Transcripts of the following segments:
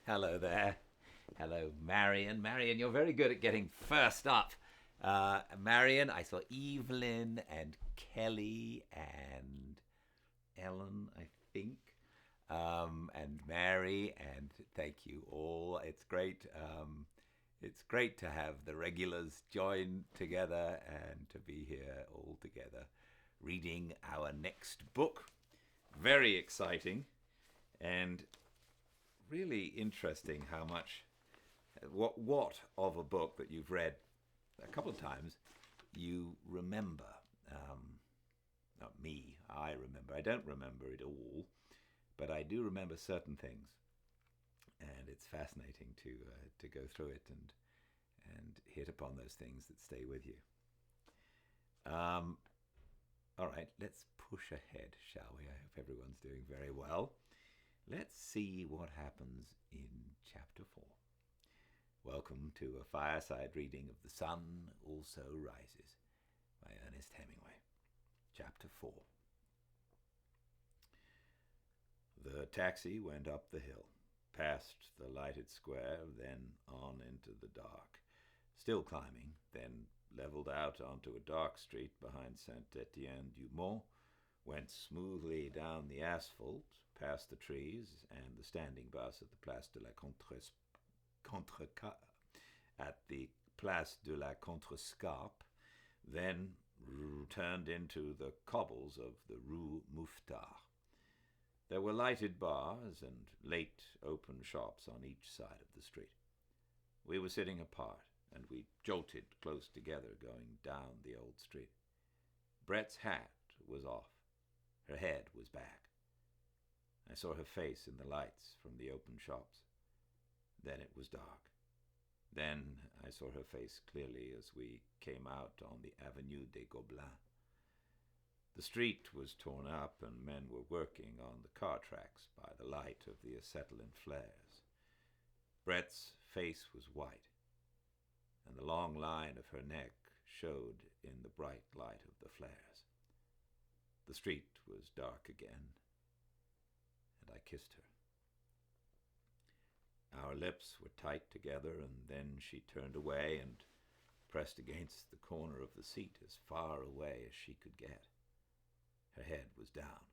Hello there. Hello, Marion. Marion, you're very good at getting first up. Marion, I saw Evelyn and Kelly and Ellen, I think, and Mary, and thank you all. It's great. It's great to have the regulars join together and to be here all together reading our next book. Very exciting and really interesting how much, what of a book that you've read a couple of times you remember. Not me, I remember. I don't remember it all, but I do remember certain things, and it's fascinating to go through it and hit upon those things that stay with you. All right, let's push ahead, shall we? I hope everyone's doing very well. Let's see what happens in chapter 4. Welcome to a fireside reading of The Sun Also Rises by Ernest Hemingway. Chapter 4. The taxi went up the hill, past the lighted square, then on into the dark. Still climbing, then leveled out onto a dark street behind Saint-Étienne-du-Mont, went smoothly down the asphalt, past the trees and the standing bus at the Place de la Contrescarpe, then turned into the cobbles of the Rue Mouffetard. There were lighted bars and late open shops on each side of the street. We were sitting apart, and we jolted close together going down the old street. Brett's hat was off. Her head was back. I saw her face in the lights from the open shops. Then it was dark. Then I saw her face clearly as we came out on the Avenue des Gobelins. The street was torn up and men were working on the car tracks by the light of the acetylene flares. Brett's face was white, and the long line of her neck showed in the bright light of the flares. The street was dark again, and I kissed her. Our lips were tight together, and then she turned away and pressed against the corner of the seat as far away as she could get. Her head was down.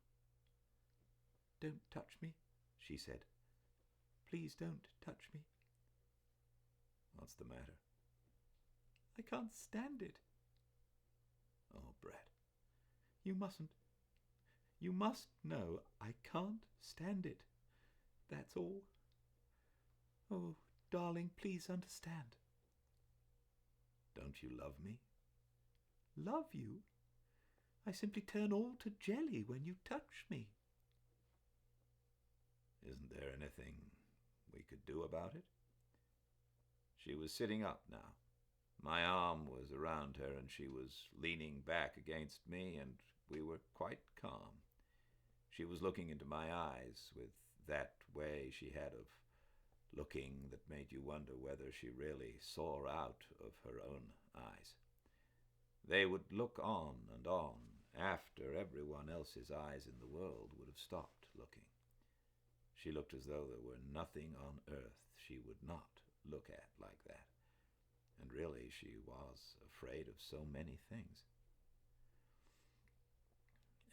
"Don't touch me," she said. "Please don't touch me." "What's the matter?" "I can't stand it." "Oh, Brett." "You mustn't. You must know I can't stand it. That's all. Oh, darling, please understand." "Don't you love me?" "Love you? I simply turn all to jelly when you touch me." "Isn't there anything we could do about it?" She was sitting up now. My arm was around her, and she was leaning back against me, and we were quite calm. She was looking into my eyes with that way she had of looking that made you wonder whether she really saw out of her own eyes. They would look on and on after everyone else's eyes in the world would have stopped looking. She looked as though there were nothing on earth she would not look at like that. And really she was afraid of so many things.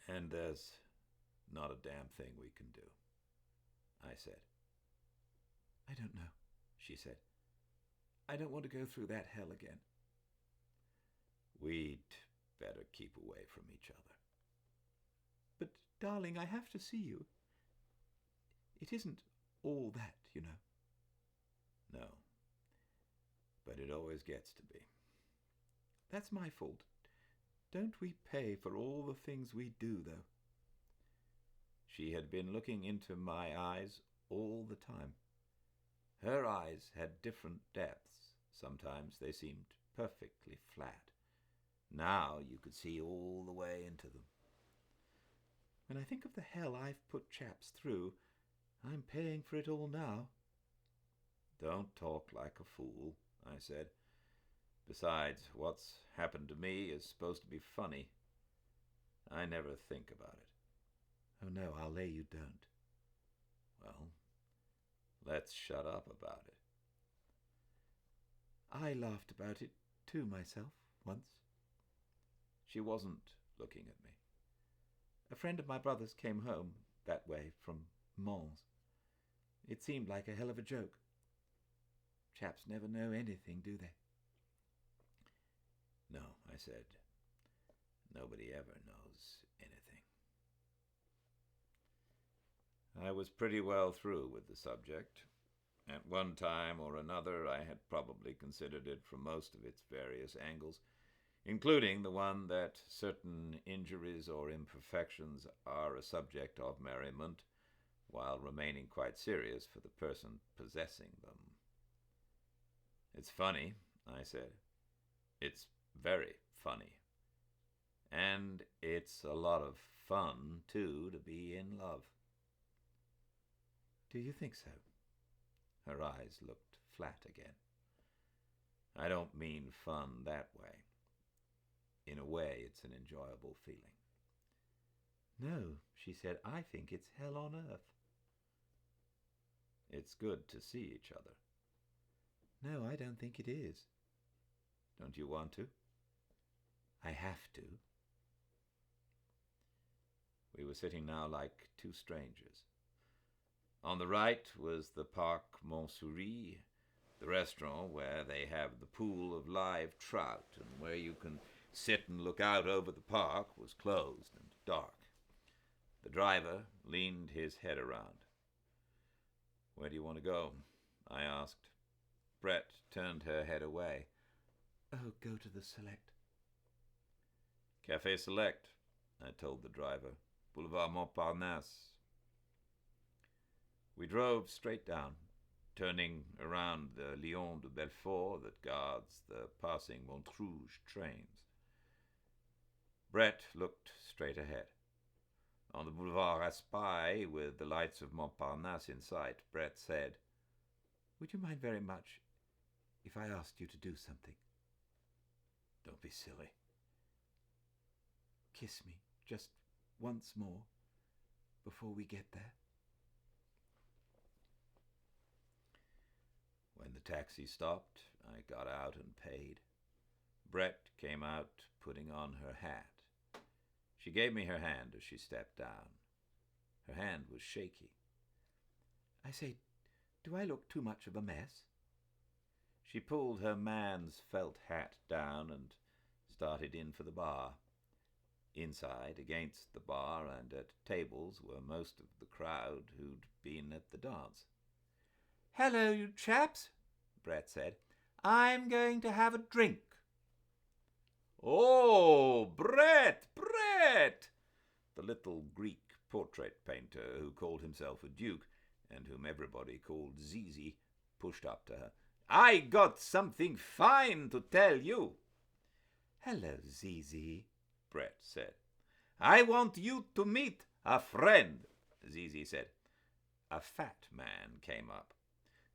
"And there's not a damn thing we can do," I said. "I don't know," she said. "I don't want to go through that hell again." "We'd better keep away from each other." "But, darling, I have to see you. It isn't all that, you know." "No, but it always gets to be." "That's my fault. Don't we pay for all the things we do, though?" She had been looking into my eyes all the time. Her eyes had different depths. Sometimes they seemed perfectly flat. Now you could see all the way into them. "When I think of the hell I've put chaps through, I'm paying for it all now." "Don't talk like a fool," I said. "Besides, what's happened to me is supposed to be funny. I never think about it." "Oh, no, I'll lay you don't." "Well, Let's shut up about it. I laughed about it too myself once. She wasn't looking at me. A friend of my brother's came home that way from Mons. It seemed like a hell of a joke. Chaps never know anything, do they? No, I said. Nobody ever knows anything. I was pretty well through with the subject. At one time or another, I had probably considered it from most of its various angles, including the one that certain injuries or imperfections are a subject of merriment, while remaining quite serious for the person possessing them. It's funny, I said. It's very funny. And it's a lot of fun, too, to be in love. Do you think so? Her eyes looked flat again. I don't mean fun that way. In a way, it's an enjoyable feeling. No, she said, I think it's hell on earth. It's good to see each other. No, I don't think it is. Don't you want to? I have to. We were sitting now like two strangers. On the right was the Parc Montsouris, the restaurant where they have the pool of live trout, and where you can sit and look out over the park was closed and dark. The driver leaned his head around. Where do you want to go? I asked. Brett turned her head away. Oh, go to the Select. Café Select, I told the driver. Boulevard Montparnasse. We drove straight down, turning around the Lion de Belfort that guards the passing Montrouge trains. Brett looked straight ahead. On the Boulevard Raspail, with the lights of Montparnasse in sight, Brett said, Would you mind very much if I asked you to do something? Don't be silly. Kiss me just once more before we get there. When the taxi stopped, I got out and paid. Brett came out, putting on her hat. She gave me her hand as she stepped down. Her hand was shaky. I say, do I look too much of a mess? She pulled her man's felt hat down and started in for the bar. Inside, against the bar and at tables, were most of the crowd who'd been at the dance. Hello, you chaps, Brett said. I'm going to have a drink. Oh, Brett! The little Greek portrait painter, who called himself a duke, and whom everybody called Zizi, pushed up to her. I got something fine to tell you. Hello, Zizi, Brett said. I want you to meet a friend, Zizi said. A fat man came up.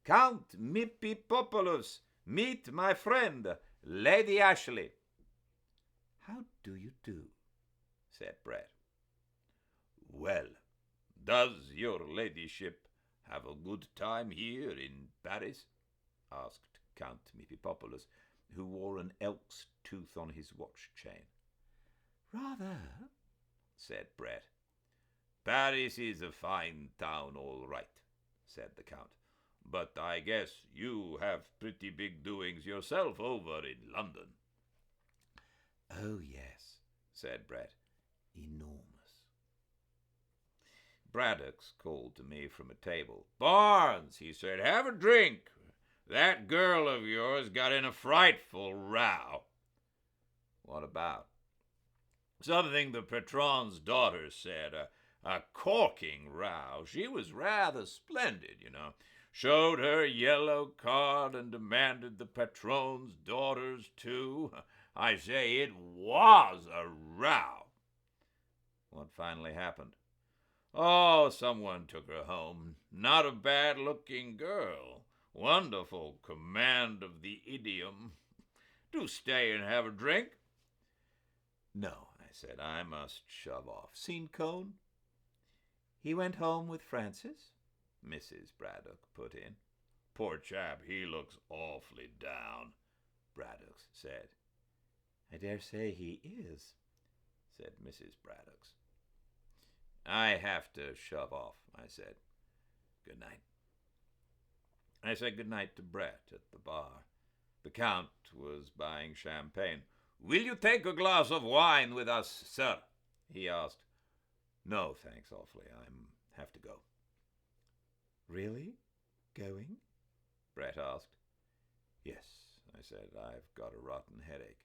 Count Mippipopoulos, meet my friend, Lady Ashley. How do you do? Said Brett. Well, does your ladyship have a good time here in Paris? Asked Count Mippipopoulos, who wore an elk's tooth on his watch chain. Rather, said Brett. Paris is a fine town, all right, said the Count. But I guess you have pretty big doings yourself over in London. Oh, yes, said Brett. Enormous. Braddock's called to me from a table. Barnes, he said, have a drink. That girl of yours got in a frightful row. What about? Something the patron's daughter said, a corking row. She was rather splendid, you know. Showed her yellow card and demanded the patron's daughter's too. I say, it was a row. What finally happened? Oh, someone took her home. Not a bad-looking girl. Wonderful command of the idiom. Do stay and have a drink. No, I said, I must shove off. Seen Cone? He went home with Francis? Mrs. Braddock put in. Poor chap, he looks awfully down, Braddock said. I dare say he is, said Mrs. Braddock. I have to shove off, I said. Good night. I said good night to Brett at the bar. The Count was buying champagne. Will you take a glass of wine with us, sir? He asked. No, thanks awfully. I have to go. Really? Going? Brett asked. Yes, I said. I've got a rotten headache.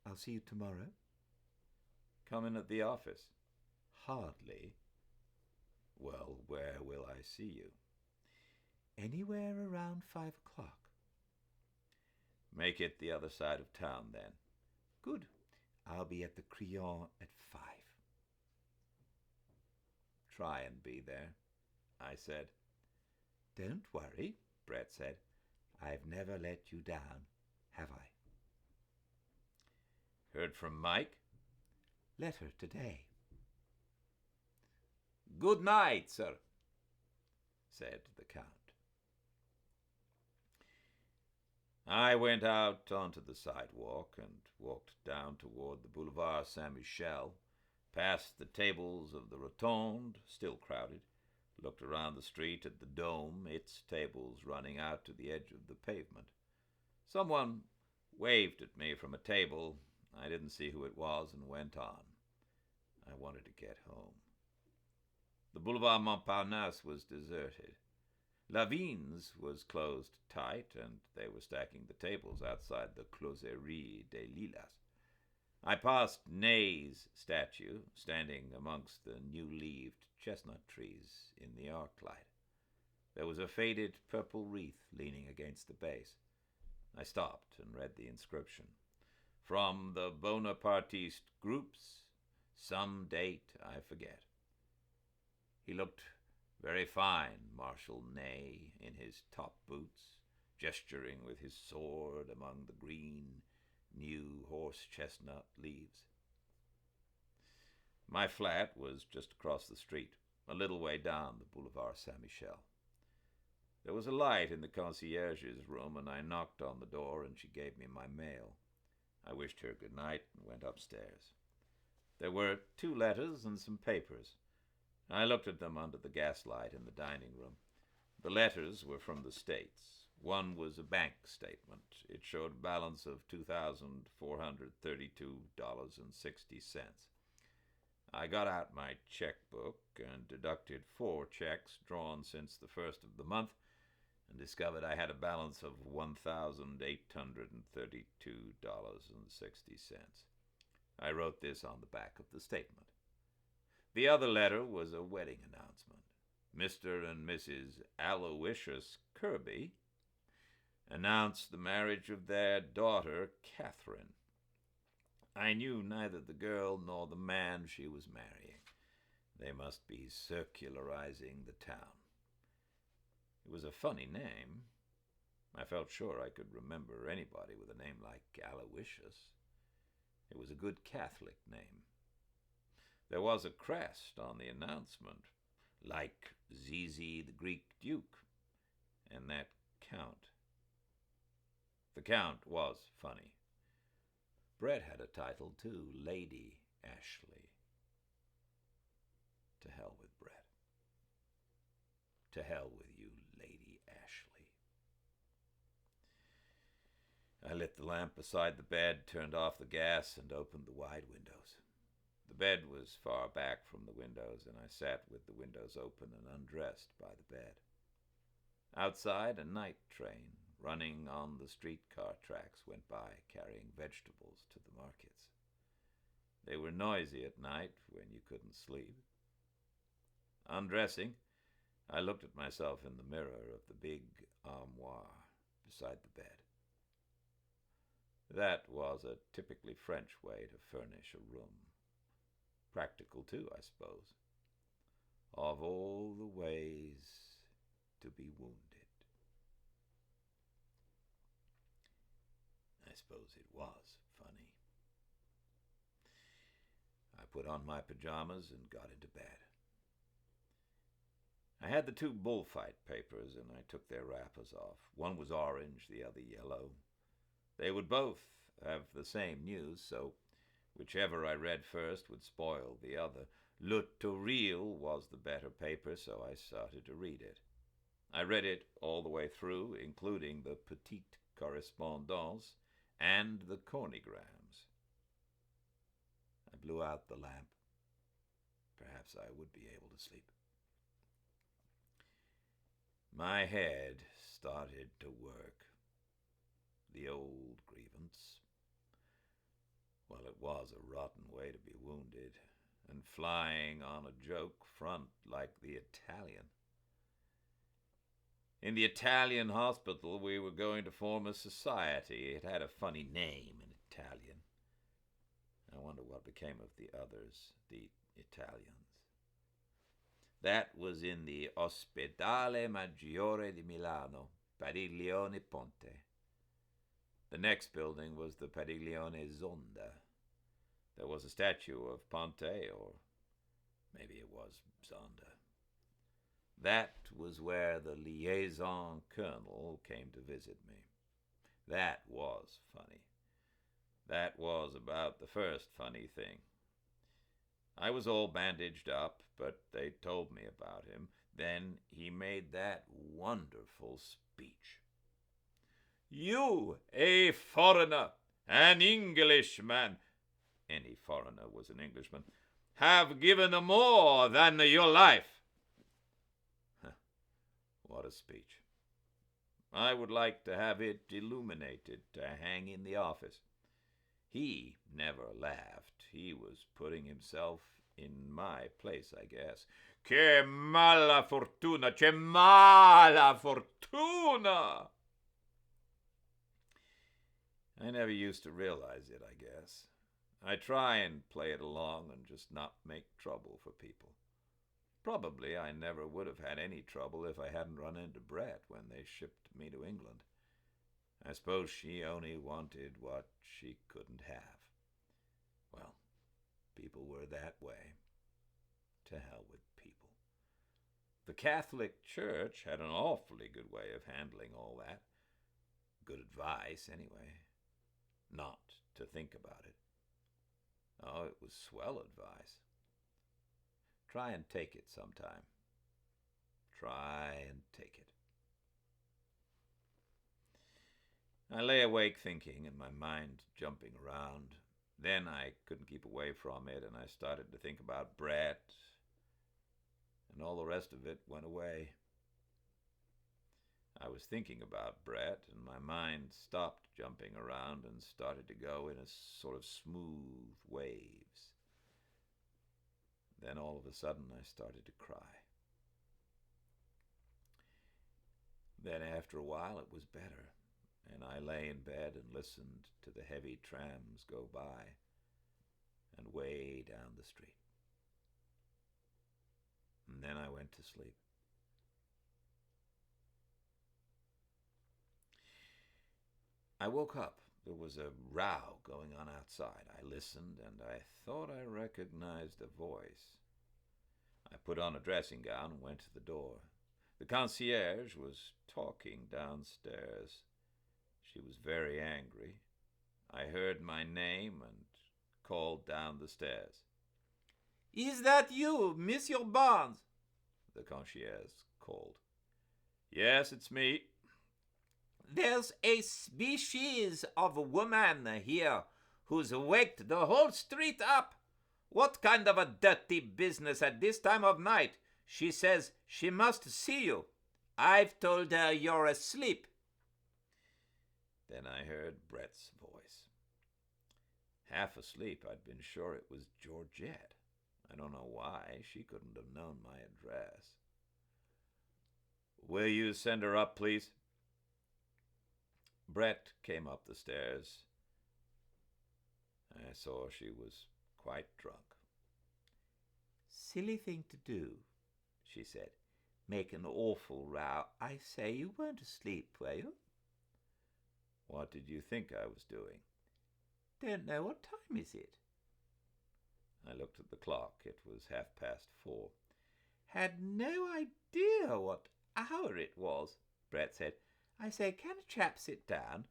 I'll see you tomorrow. Come in at the office. Hardly. Well, where will I see you? Anywhere around 5 o'clock. Make it the other side of town, then. Good. I'll be at the Crillon at 5. Try and be there, I said. Don't worry, Brett said. I've never let you down, have I? Heard from Mike? Letter today. Good night, sir, said the Count. I went out onto the sidewalk and walked down toward the Boulevard Saint-Michel, past the tables of the Rotonde, still crowded, looked around the street at the Dome, its tables running out to the edge of the pavement. Someone waved at me from a table. I didn't see who it was and went on. I wanted to get home. The Boulevard Montparnasse was deserted. Lavigne's was closed tight, and they were stacking the tables outside the Closerie des Lilas. I passed Ney's statue, standing amongst the new-leaved chestnut trees in the arc light. There was a faded purple wreath leaning against the base. I stopped and read the inscription. From the Bonapartiste groups, some date I forget. He looked very fine, Marshal Ney, in his top boots, gesturing with his sword among the green, new horse-chestnut leaves. My flat was just across the street, a little way down the Boulevard Saint-Michel. There was a light in the concierge's room, and I knocked on the door, and she gave me my mail. I wished her good night and went upstairs. There were 2 letters and some papers. I looked at them under the gaslight in the dining room. The letters were from the States. One was a bank statement. It showed a balance of $2,432.60. I got out my checkbook and deducted 4 checks drawn since the first of the month and discovered I had a balance of $1,832.60. I wrote this on the back of the statement. The other letter was a wedding announcement. Mr. and Mrs. Aloysius Kirby announced the marriage of their daughter, Catherine. I knew neither the girl nor the man she was marrying. They must be circularizing the town. It was a funny name. I felt sure I could remember anybody with a name like Aloysius. It was a good Catholic name. There was a crest on the announcement, like Zizi the Greek Duke, and that Count. The Count was funny. Brett had a title, too, Lady Ashley. To hell with Brett. To hell with you, Lady Ashley. I lit the lamp beside the bed, turned off the gas, and opened the wide windows. The bed was far back from the windows, and I sat with the windows open and undressed by the bed. Outside, a night train running on the streetcar tracks went by, carrying vegetables to the markets. They were noisy at night when you couldn't sleep. Undressing, I looked at myself in the mirror of the big armoire beside the bed. That was a typically French way to furnish a room. Practical, too, I suppose. Of all the ways to be wounded. I suppose it was funny. I put on my pajamas and got into bed. I had the two bullfight papers, and I took their wrappers off. One was orange, the other yellow. They would both have the same news, so whichever I read first would spoil the other. Le Toril was the better paper, so I started to read it. I read it all the way through, including the Petite Correspondance and the cornograms. I blew out the lamp. Perhaps I would be able to sleep. My head started to work. The old grievance. Well, it was a rotten way to be wounded, and flying on a joke front like the Italian. In the Italian hospital, we were going to form a society. It had a funny name in Italian. I wonder what became of the others, the Italians. That was in the Ospedale Maggiore di Milano, Padiglione Ponte. The next building was the Padiglione Zonda. There was a statue of Ponte, or maybe it was Zonda. That was where the liaison colonel came to visit me. That was funny. That was about the first funny thing. I was all bandaged up, but they told me about him. Then he made that wonderful speech. You, a foreigner, an Englishman, any foreigner was an Englishman, have given more than your life. What a speech. I would like to have it illuminated to hang in the office. He never laughed. He was putting himself in my place, I guess. Che mala fortuna! Che mala fortuna! I never used to realize it, I guess. I try and play it along and just not make trouble for people. Probably I never would have had any trouble if I hadn't run into Brett when they shipped me to England. I suppose she only wanted what she couldn't have. Well, people were that way. To hell with people. The Catholic Church had an awfully good way of handling all that. Good advice, anyway. Not to think about it. Oh, it was swell advice. Try and take it sometime. Try and take it. I lay awake thinking, and my mind jumping around. Then I couldn't keep away from it, and I started to think about Brett, and all the rest of it went away. I was thinking about Brett, and my mind stopped jumping around and started to go in a sort of smooth waves. Then all of a sudden I started to cry. Then after a while it was better, and I lay in bed and listened to the heavy trams go by and way down the street. And then I went to sleep. I woke up. There was a row going on outside. I listened, and I thought I recognized a voice. I put on a dressing gown and went to the door. The concierge was talking downstairs. She was very angry. I heard my name and called down the stairs. "Is that you, Monsieur Barnes?" the concierge called. "Yes, it's me." "There's a species of woman here who's waked the whole street up. What kind of a dirty business at this time of night? She says she must see you. I've told her you're asleep." Then I heard Brett's voice. Half asleep, I'd been sure it was Georgette. I don't know why. She couldn't have known my address. "Will you send her up, please?" Brett came up the stairs. I saw she was quite drunk. "Silly thing to do," she said. "Make an awful row. I say, you weren't asleep, were you?" "What did you think I was doing?" "Don't know. What time is it?" I looked at the clock. It was 4:30. Had no idea what hour it was, Brett said. I say, can a chap sit down?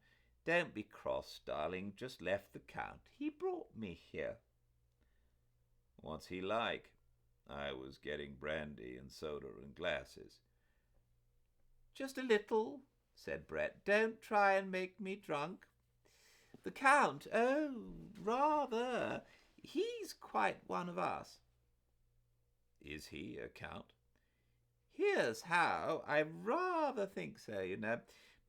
Don't be cross, darling. Just left the Count. He brought me here. What's he like? I was getting brandy and soda and glasses. Just a little, said Brett. Don't try and make me drunk. The Count? Oh, rather. He's quite one of us. Is he a count? Here's how. I rather think so, you know.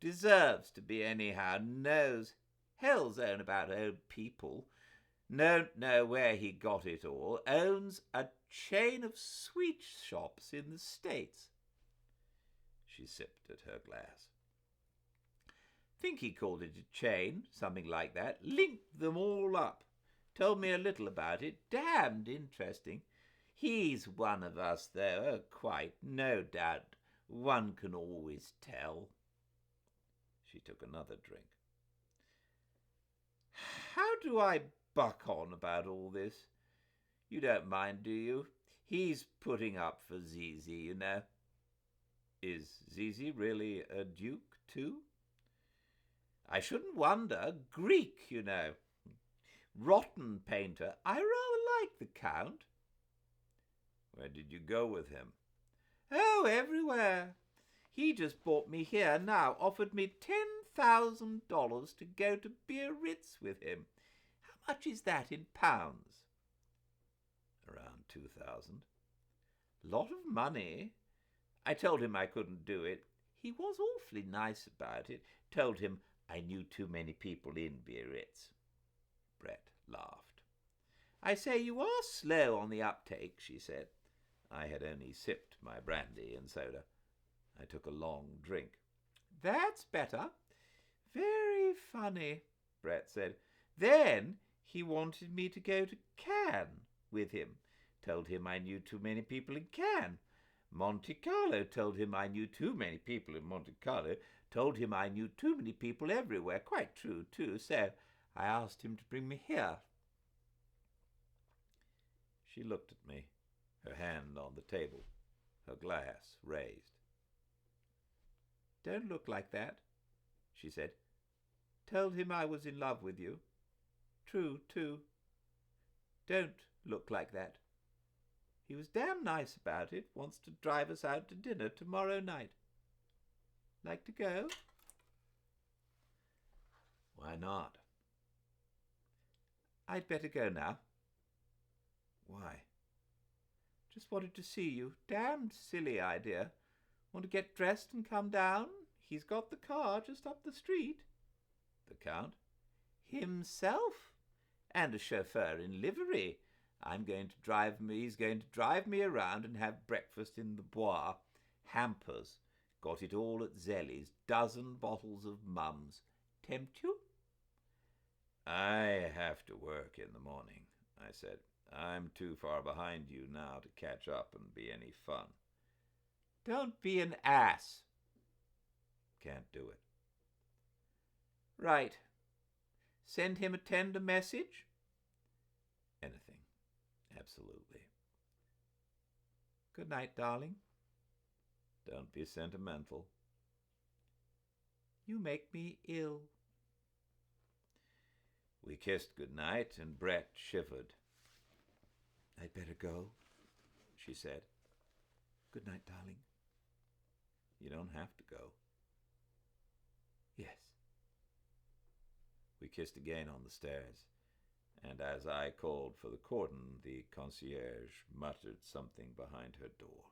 Deserves to be anyhow. Knows hell's own about old people. Don't know where he got it all. Owns a chain of sweet shops in the States. She sipped at her glass. Think he called it a chain, something like that. Linked them all up. Told me a little about it. Damned interesting. He's one of us, though, quite, no doubt. One can always tell. She took another drink. How do I buck on about all this? You don't mind, do you? He's putting up for Zizi, you know. Is Zizi really a duke, too? I shouldn't wonder. Greek, you know. Rotten painter. I rather like the Count. Where did you go with him? Oh, everywhere. He just brought me here now, offered me $10,000 to go to Biarritz with him. How much is that in pounds? Around 2,000. Lot of money. I told him I couldn't do it. He was awfully nice about it. Told him I knew too many people in Biarritz. Brett laughed. I say, you are slow on the uptake, she said. I had only sipped my brandy and soda. I took a long drink. That's better. Very funny, Brett said. Then he wanted me to go to Cannes with him. Told him I knew too many people in Cannes. Monte Carlo. Told him I knew too many people in Monte Carlo. Told him I knew too many people everywhere. Quite true, too. So I asked him to bring me here. She looked at me, her hand on the table, her glass raised. Don't look like that, she said. Told him I was in love with you. True, too. Don't look like that. He was damn nice about it. Wants to drive us out to dinner tomorrow night. Like to go? Why not? I'd better go now. Why? Just wanted to see you. Damned silly idea. Want to get dressed and come down? He's got the car just up the street. The Count? Himself. And a chauffeur in livery. He's going to drive me around and have breakfast in the Bois. Hampers. Got it all at Zelly's. Dozen bottles of Mum's. Tempt you? I have to work in the morning, I said. I'm too far behind you now to catch up and be any fun. Don't be an ass. Can't do it. Right. Send him a tender message? Anything. Absolutely. Good night, darling. Don't be sentimental. You make me ill. We kissed goodnight, and Brett shivered. I'd better go, she said. Good night, darling. You don't have to go. Yes. We kissed again on the stairs, and as I called for the cordon, the concierge muttered something behind her door.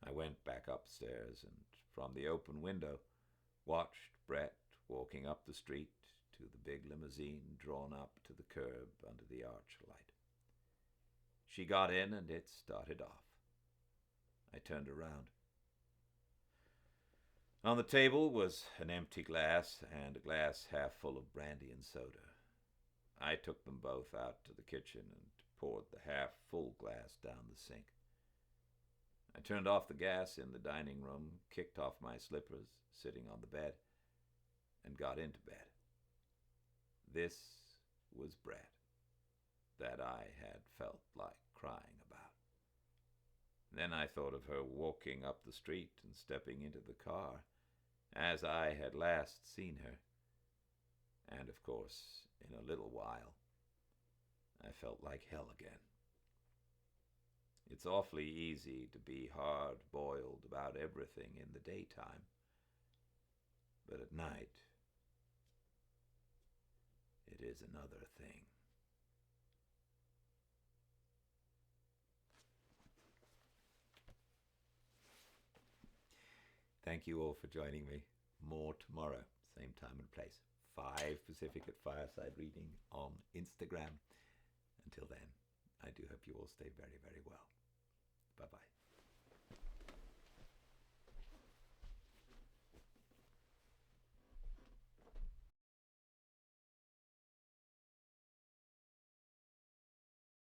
I went back upstairs, and from the open window watched Brett walking up the street to the big limousine drawn up to the curb under the archlight. She got in, and it started off. I turned around. On the table was an empty glass and a glass half full of brandy and soda. I took them both out to the kitchen and poured the half-full glass down the sink. I turned off the gas in the dining room, kicked off my slippers, sitting on the bed, and got into bed. This was Brett that I had felt like crying about. Then I thought of her walking up the street and stepping into the car, as I had last seen her. And, of course, in a little while, I felt like hell again. It's awfully easy to be hard-boiled about everything in the daytime, but at night, it is another thing. Thank you all for joining me. More tomorrow, same time and place. 5 Pacific at Fireside Reading on Instagram. Until then, I do hope you all stay very, very well. Bye-bye.